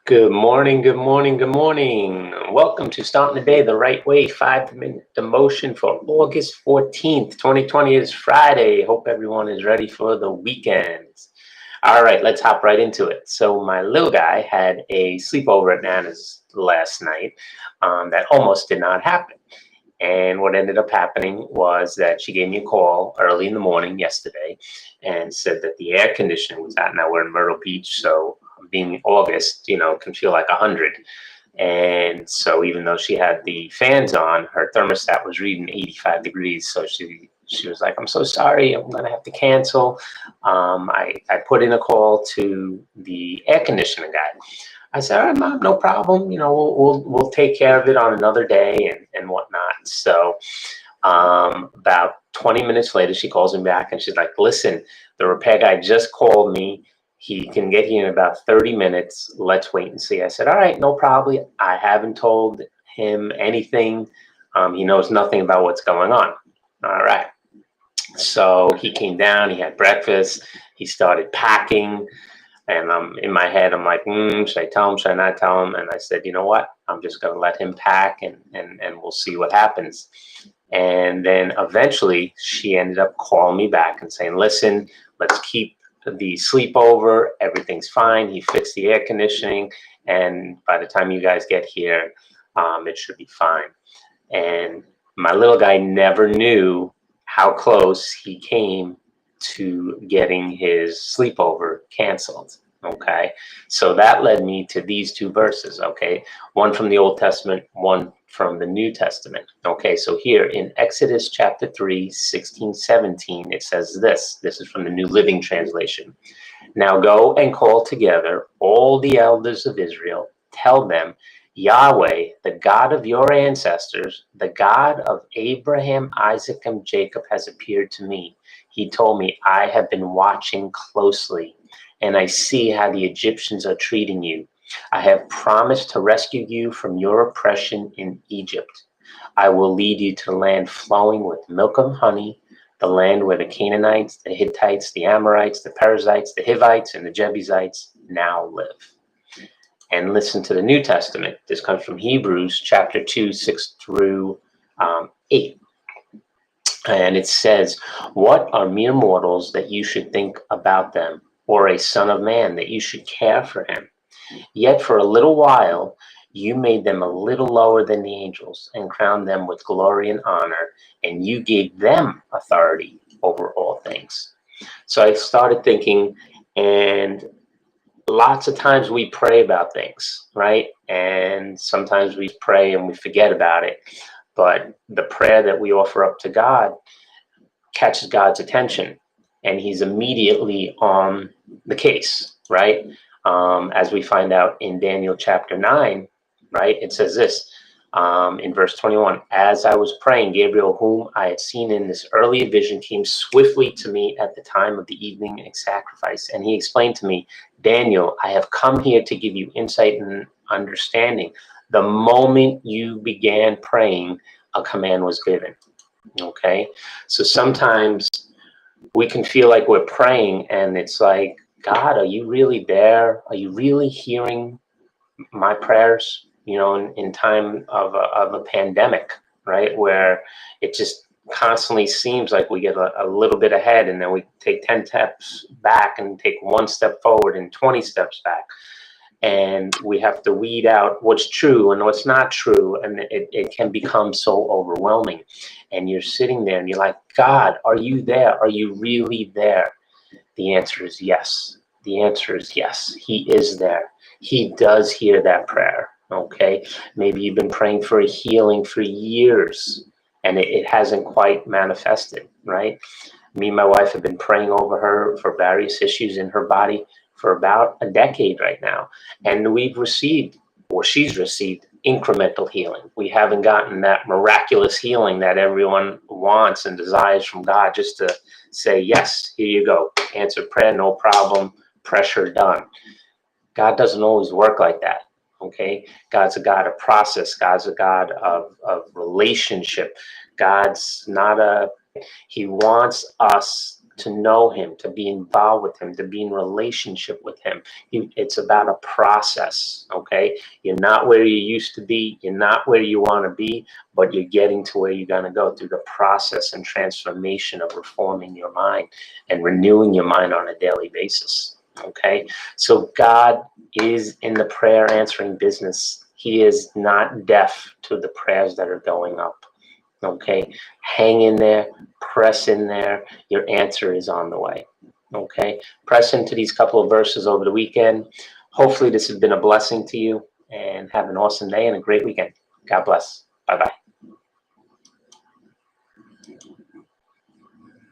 Good morning, good morning, good morning. Welcome to Starting the Day the Right Way, 5-minute devotion for August 14th, 2020 is Friday. Hope everyone is ready for the weekend. All right, let's hop right into it. So my little guy had a sleepover at Nana's last night that almost did not happen. And what ended up happening was that she gave me a call early in the morning yesterday and said that the air conditioning was out. Now we're in Myrtle Beach, so being August, can feel like 100. And so even though she had the fans on, her thermostat was reading 85 degrees. So she was like, "I'm so sorry, I'm gonna have to cancel." I put in a call to the air conditioning guy. I said, "All right, Mom, no problem. We'll take care of it on another day and whatnot." So about 20 minutes later, she calls me back and she's like, "Listen, the repair guy just called me. He can get here in about 30 minutes. Let's wait and see." I said, "All right, no problem. I haven't told him anything. He knows nothing about what's going on." All right. So he came down, he had breakfast, he started packing. And in my head, I'm like, should I tell him? Should I not tell him? And I said, you know what? I'm just going to let him pack and we'll see what happens. And then eventually she ended up calling me back and saying, "Listen, let's keep the sleepover. Everything's fine. He fixed the air conditioning. And by the time you guys get here, it should be fine." And my little guy never knew how close he came to getting his sleepover canceled. Okay, so that led me to these two verses. Okay, one from the Old Testament, one from the New Testament. Okay, so here in Exodus chapter 3, 16, 17, it says this. This is from the New Living Translation. "Now go and call together all the elders of Israel. Tell them, Yahweh, the God of your ancestors, the God of Abraham, Isaac, and Jacob, has appeared to me. He told me, I have been watching closely, and I see how the Egyptians are treating you. I have promised to rescue you from your oppression in Egypt. I will lead you to the land flowing with milk and honey, the land where the Canaanites, the Hittites, the Amorites, the Perizzites, the Hivites, and the Jebusites now live." And listen to the New Testament. This comes from Hebrews chapter 2, 6 through 8. And it says, "What are mere mortals that you should think about them, or a son of man that you should care for him? Yet for a little while you made them a little lower than the angels and crowned them with glory and honor, and you gave them authority over all things." So I started thinking, and lots of times we pray about things, right? And sometimes we pray and we forget about it. But the prayer that we offer up to God catches God's attention, and he's immediately on the case, right? As we find out in Daniel chapter 9, right? It says this in verse 21, "As I was praying, Gabriel, whom I had seen in this early vision, came swiftly to me at the time of the evening sacrifice. And he explained to me, 'Daniel, I have come here to give you insight and understanding. The moment you began praying, a command was given.'" Okay, so sometimes we can feel like we're praying and it's like, "God, are you really there? Are you really hearing my prayers?" In time of a pandemic, right? Where it just constantly seems like we get a little bit ahead and then we take 10 steps back and take one step forward and 20 steps back. And we have to weed out what's true and what's not true. And it can become so overwhelming. And you're sitting there and you're like, "God, are you there? Are you really there?" The answer is yes. The answer is yes. He is there. He does hear that prayer. Okay. Maybe you've been praying for a healing for years and it hasn't quite manifested, right? Me and my wife have been praying over her for various issues in her body for about a decade right now. And we've received, or she's received, incremental healing. We haven't gotten that miraculous healing that everyone wants and desires from God, just to say, "Yes, here you go. Answered prayer, no problem. Pressure done." God doesn't always work like that. Okay. God's a God of process. God's a God of relationship. God's not he wants us to know him, to be involved with him, to be in relationship with him. It's about a process, okay? You're not where you used to be. You're not where you want to be, but you're getting to where you're going to go through the process and transformation of reforming your mind and renewing your mind on a daily basis, okay? So God is in the prayer answering business. He is not deaf to the prayers that are going up. Okay, hang in there, press in there. Your answer is on the way. Okay, press into these couple of verses over the weekend. Hopefully, this has been a blessing to you, and have an awesome day and a great weekend. God bless. Bye bye.